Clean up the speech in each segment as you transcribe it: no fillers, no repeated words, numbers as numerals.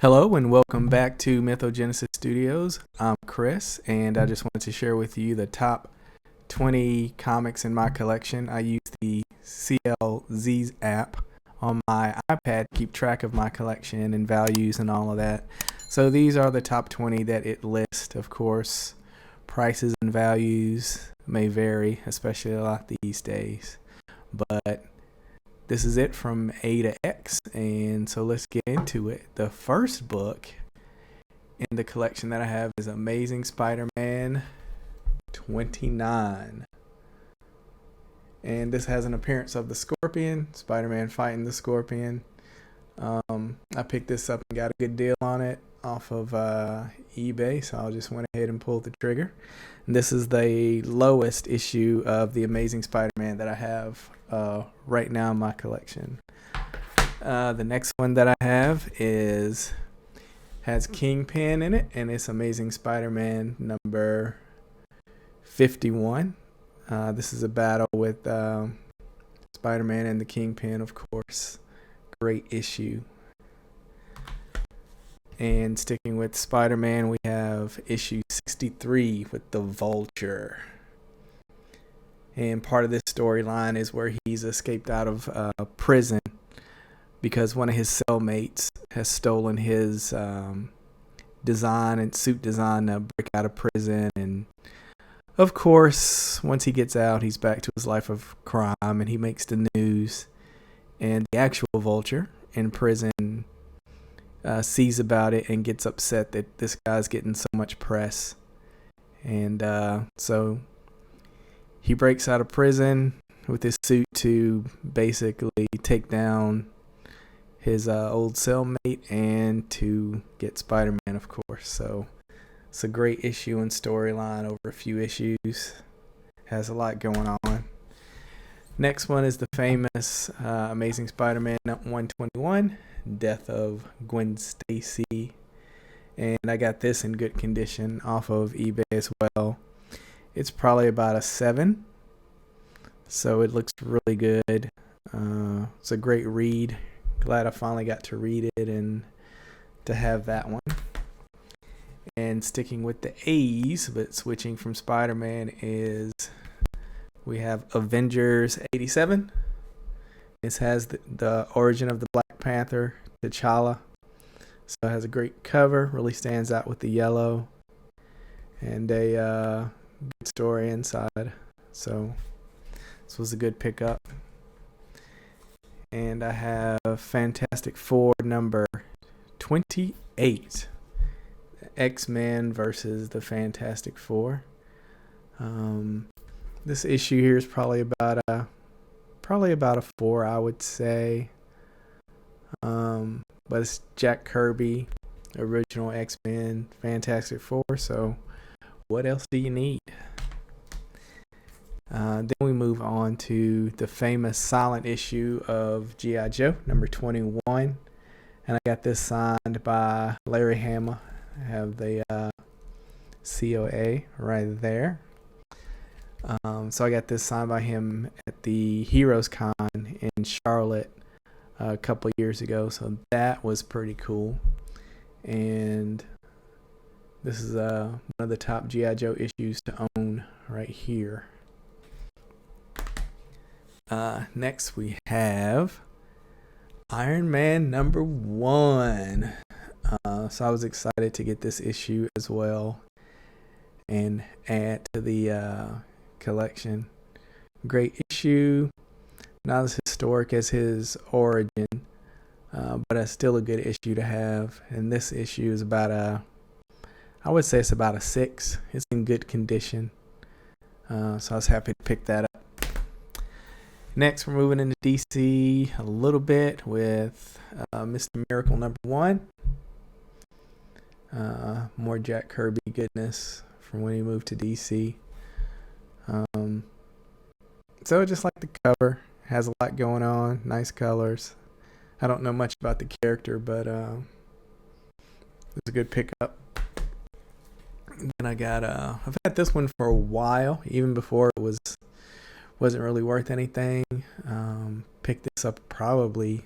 Hello and welcome back to Mythogenesis Studios. I'm Chris, and I just wanted to share with you the top 20 comics in my collection. I use the CLZ app on my iPad to keep track of my collection and values and all of that. So these are the top 20 that it lists. Of course, prices and values may vary, especially a lot these days. But this is it from A to X, and so let's get into it. The first book in the collection that I have is Amazing Spider-Man 29. And this has an appearance of the Scorpion, Spider-Man fighting the Scorpion. I picked this up and got a good deal on it off of eBay, so I just went ahead and pulled the trigger. And this is the lowest issue of the Amazing Spider-Man that I have right now in my collection. The next one that I have has Kingpin in it, and it's Amazing Spider-Man number 51. This is a battle with Spider-Man and the Kingpin, of course. Great issue. And sticking with Spider-Man, we have issue 63 with the Vulture. And part of this storyline is where he's escaped out of prison because one of his cellmates has stolen his design and suit design to break out of prison. And of course, once he gets out, he's back to his life of crime and he makes the news. And the actual Vulture in prison sees about it and gets upset that this guy's getting so much press. And so he breaks out of prison with his suit to basically take down his old cellmate and to get Spider-Man, of course. So it's a great issue and storyline over a few issues. Has a lot going on. Next one is the famous Amazing Spider-Man 121, Death of Gwen Stacy. And I got this in good condition off of eBay as well. It's probably about a 7. So it looks really good. It's a great read. Glad I finally got to read it and to have that one. And sticking with the A's, but switching from Spider-Man, is we have Avengers 87. This has the origin of the Black Panther, T'Challa. So it has a great cover, really stands out with the yellow, and a good story inside. So this was a good pickup. And I have Fantastic Four number 28, X-Men versus the Fantastic Four. This issue here is probably about a 4, I would say. But it's Jack Kirby, original X-Men, Fantastic Four. So what else do you need? Then we move on to the famous silent issue of G.I. Joe, number 21. And I got this signed by Larry Hama. I have the COA right there. So I got this signed by him at the Heroes Con in Charlotte a couple years ago. So that was pretty cool. And this is one of the top G.I. Joe issues to own right here. Next we have Iron Man number 1. So I was excited to get this issue as well and add to the collection. Great issue. Not as historic as his origin, but it's still a good issue to have. And this issue is I would say it's about a 6. It's in good condition. So I was happy to pick that up. Next, we're moving into DC a little bit with Mr. Miracle number 1. More Jack Kirby goodness from when he moved to DC. So just like the cover, has a lot going on, nice colors. I don't know much about the character, but it's a good pickup. Then I got I've had this one for a while, even before it wasn't really worth anything. Picked this up probably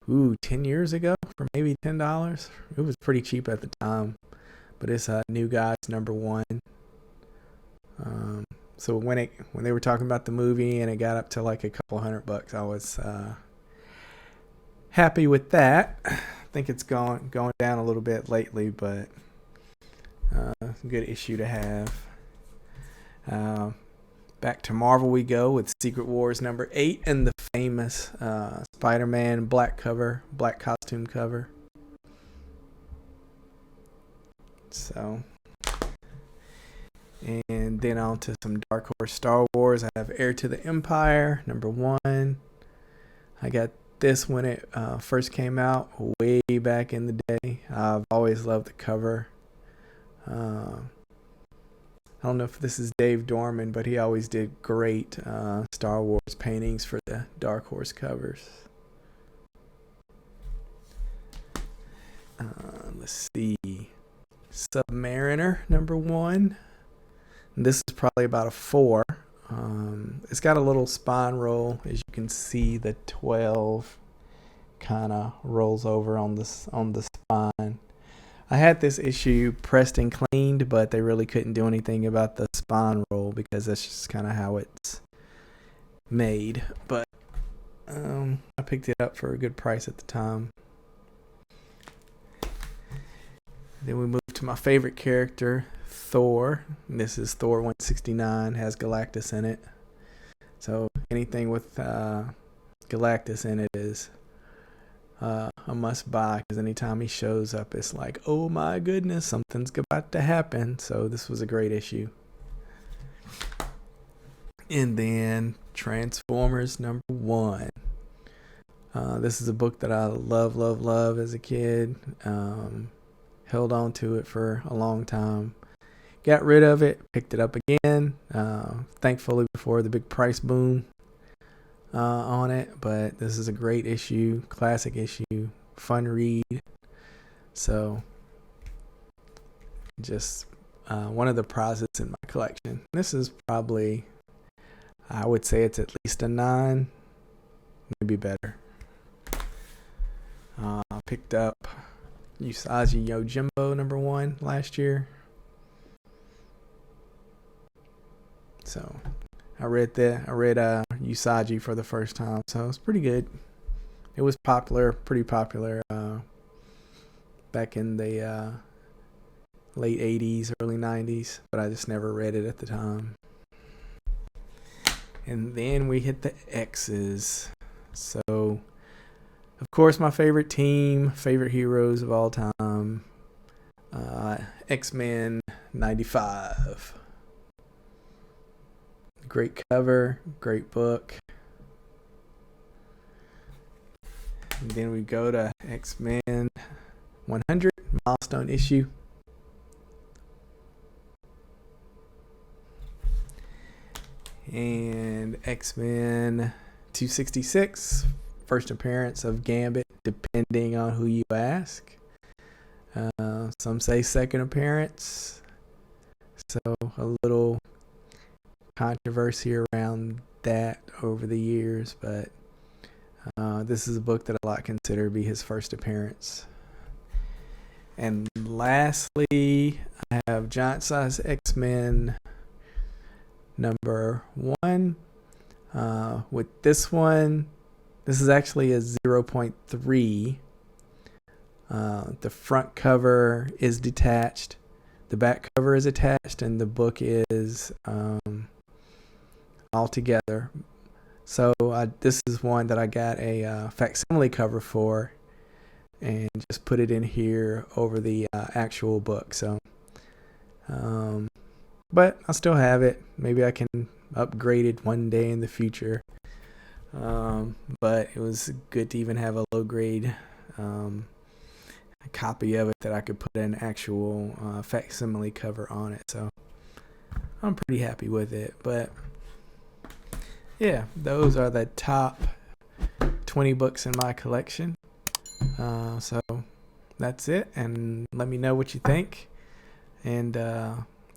10 years ago for maybe $10. It was pretty cheap at the time, but it's New Gods #1. So when they were talking about the movie and it got up to like a couple $100, I was happy with that. I think it's going down a little bit lately, but a good issue to have. Back to Marvel we go with Secret Wars #8 and the famous Spider-Man black costume cover. So, and then on to some Dark Horse Star Wars. I have Heir to the Empire #1. I got this when it first came out way back in the day. I've always loved the cover. I don't know if this is Dave Dorman, but he always did great Star Wars paintings for the Dark Horse covers. Let's see. Submariner #1. This is probably about a 4. It's got a little spine roll. As you can see, the 12 kind of rolls over on the spine. I had this issue pressed and cleaned, but they really couldn't do anything about the spine roll because that's just kind of how it's made. But I picked it up for a good price at the time. Then we move to my favorite character, Thor. This is Thor 169, has Galactus in it. So anything with Galactus in it is a must buy, because anytime he shows up it's like, oh my goodness, something's about to happen. So this was a great issue. And then Transformers #1. This is a book that I love as a kid. Held on to it for a long time. Got rid of it, picked it up again, thankfully before the big price boom on it. But this is a great issue, classic issue, fun read. So just one of the prizes in my collection. This is probably, I would say it's at least a 9, maybe better. I picked up Usagi Yojimbo #1 last year. So I read Usagi for the first time, so it's pretty good. It was pretty popular back in the late 80s, early 90s, but I just never read it at the time. And then we hit the X's. So, of course, my favorite team, favorite heroes of all time, X-Men 95. Great cover, great book. And then we go to X-Men 100, milestone issue. And X-Men 266, first appearance of Gambit, depending on who you ask. Some say second appearance. So a little controversy around that over the years, but this is a book that I like to consider to be his first appearance. And lastly, I have Giant Size X-Men #1. With this one, this is actually a 0.3. The front cover is detached, the back cover is attached, and the book is all together. So this is one that I got a facsimile cover for, and just put it in here over the actual book. So, but I still have it. Maybe I can upgrade it one day in the future. But it was good to even have a low grade copy of it that I could put an actual facsimile cover on it. So I'm pretty happy with it. But yeah, those are the top 20 books in my collection. So that's it, and let me know what you think, and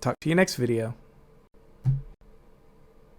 talk to you next video.